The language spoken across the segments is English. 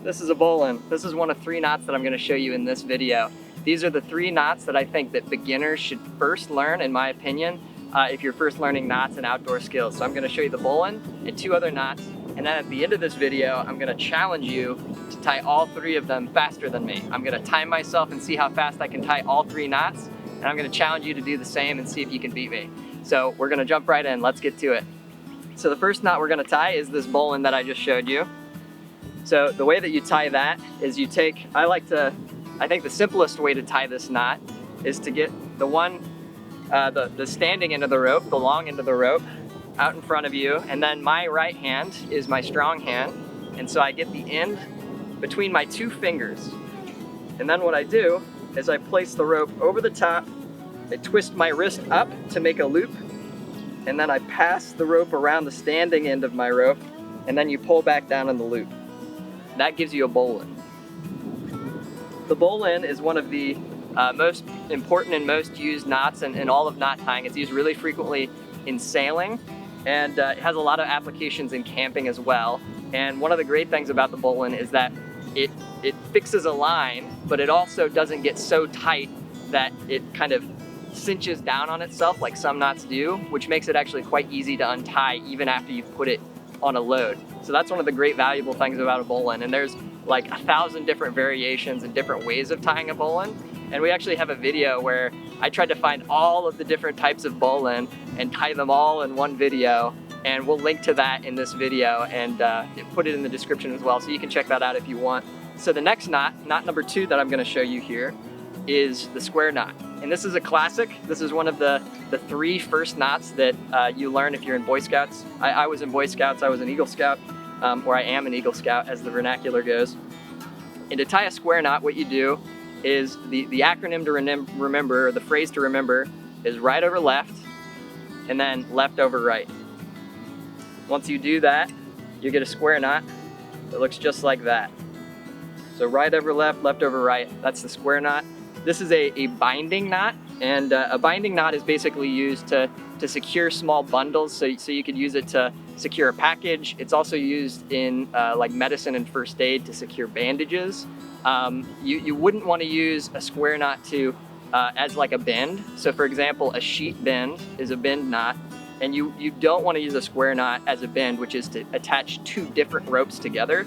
This is a bowline. This is one of 3 knots that I'm going to show you in this video. These are the 3 knots that I think that beginners should first learn, in my opinion, if you're first learning knots and outdoor skills. So I'm going to show you the bowline and 2 other knots, and then at the end of this video, I'm going to challenge you to tie all 3 of them faster than me. I'm going to time myself and see how fast I can tie all 3 knots, and I'm going to challenge you to do the same and see if you can beat me. So we're going to jump right in. Let's get to it. So the first knot we're going to tie is this bowline that I just showed you. So the way that you tie that is you take, I think the simplest way to tie this knot is to get the standing end of the rope, the long end of the rope, out in front of you, and then my right hand is my strong hand, and so I get the end between my 2 fingers. And then what I do is I place the rope over the top, I twist my wrist up to make a loop, and then I pass the rope around the standing end of my rope, and then you pull back down in the loop. That gives you a bowline. The bowline is one of the most important and most used knots in all of knot tying. It's used really frequently in sailing, and it has a lot of applications in camping as well. And one of the great things about the bowline is that it fixes a line, but it also doesn't get so tight that it kind of cinches down on itself like some knots do, which makes it actually quite easy to untie even after you've put it on a load. So that's one of the great valuable things about a bowline, and there's like 1,000 different variations and different ways of tying a bowline. And we actually have a video where I tried to find all of the different types of bowline and tie them all in one video, and we'll link to that in this video and put it in the description as well, so you can check that out if you want. So the next knot, knot number 2 that I'm going to show you here, is the square knot. And this is a classic. This is one of the 3 first knots that you learn if you're in Boy Scouts. I was in Boy Scouts, I was an Eagle Scout, or I am an Eagle Scout as the vernacular goes. And to tie a square knot, what you do is the acronym to remember, or the phrase to remember, is right over left, and then left over right. Once you do that, you get a square knot that looks just like that. So right over left, left over right, that's the square knot. This is a binding knot, and a binding knot is basically used to secure small bundles, so you could use it to secure a package. It's also used in like medicine and first aid to secure bandages. You wouldn't want to use a square knot as like a bend. So for example, a sheet bend is a bend knot, and you don't want to use a square knot as a bend, which is to attach 2 different ropes together,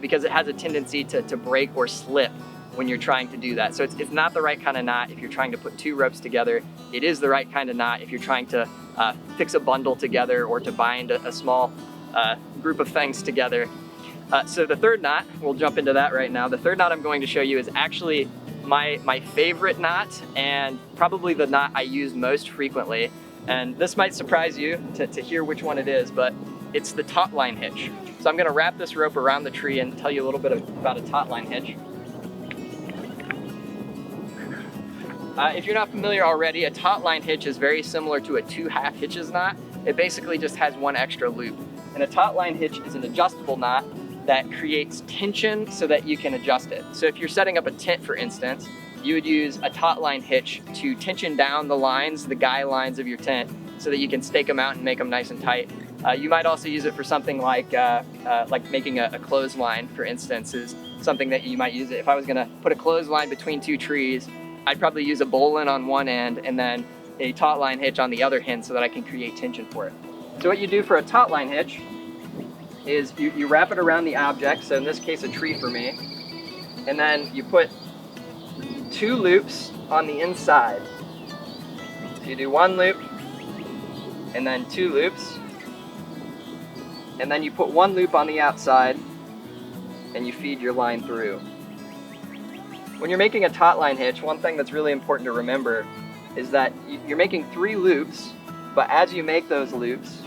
because it has a tendency to break or slip when you're trying to do that. So it's not the right kind of knot if you're trying to put 2 ropes together. It is the right kind of knot if you're trying to fix a bundle together or to bind a small group of things together. So the third knot, we'll jump into that right now. The third knot I'm going to show you is actually my favorite knot, and probably the knot I use most frequently. And this might surprise you to hear which one it is, but it's the Taut-Line Hitch. So I'm gonna wrap this rope around the tree and tell you a little bit about a Taut-Line Hitch. If you're not familiar already, a Taut-Line Hitch is very similar to a 2-half hitches knot. It basically just has 1 extra loop. And a Taut-Line Hitch is an adjustable knot that creates tension so that you can adjust it. So if you're setting up a tent, for instance, you would use a Taut-Line Hitch to tension down the lines, the guy lines of your tent, so that you can stake them out and make them nice and tight. You might also use it for something like making a clothesline, for instance, is something that you might use it. If I was gonna put a clothesline between 2 trees, I'd probably use a bowline on one end and then a Taut-Line Hitch on the other end so that I can create tension for it. So what you do for a Taut-Line Hitch is you wrap it around the object, so in this case a tree for me, and then you put 2 loops on the inside. So you do 1 loop and then 2 loops, and then you put 1 loop on the outside and you feed your line through. When you're making a Taut-Line Hitch, one thing that's really important to remember is that you're making 3 loops, but as you make those loops,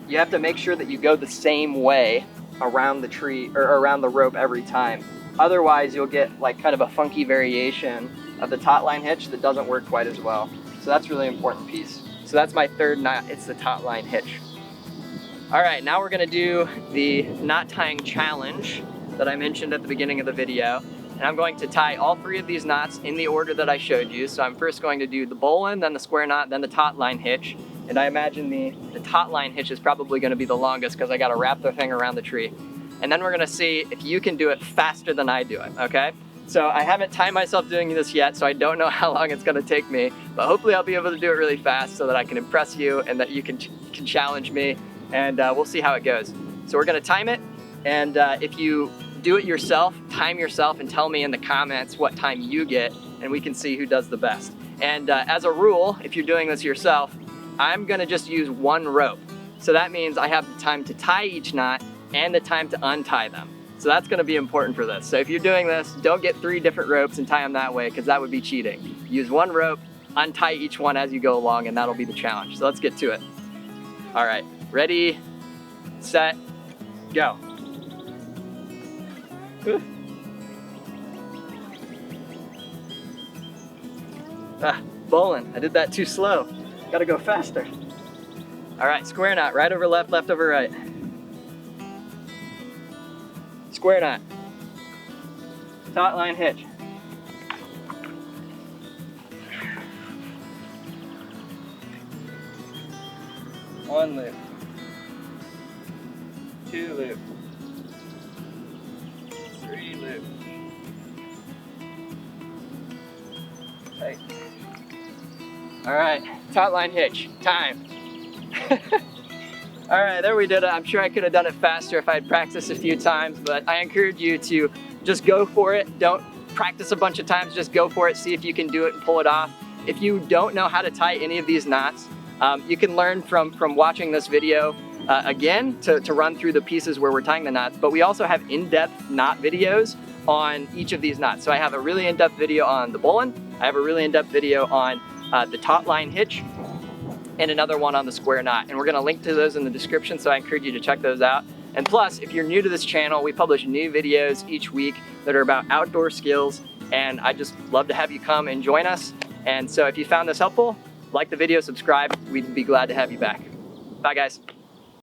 you have to make sure that you go the same way around the tree or around the rope every time. Otherwise, you'll get like kind of a funky variation of the Taut-Line Hitch that doesn't work quite as well. So that's a really important piece. So that's my third knot, it's the Taut-Line Hitch. All right, now we're gonna do the knot tying challenge that I mentioned at the beginning of the video. And I'm going to tie all 3 of these knots in the order that I showed you. So I'm first going to do the bowline, then the square knot, then the Taut-Line Hitch. And I imagine the Taut-Line Hitch is probably going to be the longest because I got to wrap the thing around the tree. and then we're gonna see if you can do it faster than I do it, okay? So I haven't timed myself doing this yet, so I don't know how long it's gonna take me, but hopefully I'll be able to do it really fast so that I can impress you and that you can challenge me, and we'll see how it goes. So we're gonna time it, and if you do it yourself, time yourself and tell me in the comments what time you get, and we can see who does the best. And as a rule, if you're doing this yourself, I'm gonna just use one rope. So that means I have the time to tie each knot and the time to untie them. So that's gonna be important for this. So if you're doing this, don't get 3 different ropes and tie them that way, because that would be cheating. Use one rope, untie each one as you go along, and that'll be the challenge. So let's get to it. All right, ready, set, go. Bowling, I did that too slow. Gotta go faster. All right, square knot, right over left, left over right. Square knot. Taut-Line hitch. One loop. 2 loop. 3 loop. Tight. All right, Taut-Line hitch, time. All right, there we did it. I'm sure I could have done it faster if I had practiced a few times, but I encourage you to just go for it. Don't practice a bunch of times, just go for it, see if you can do it and pull it off. If you don't know how to tie any of these knots, you can learn from watching this video again to run through the pieces where we're tying the knots, but we also have in-depth knot videos on each of these knots. So I have a really in-depth video on the bowline, I have a really in-depth video on the Taut-Line hitch, and another one on the square knot. And we're gonna link to those in the description, so I encourage you to check those out. And plus, if you're new to this channel, we publish new videos each week that are about outdoor skills, and I just love to have you come and join us. And so if you found this helpful, like the video, subscribe, we'd be glad to have you back. Bye guys.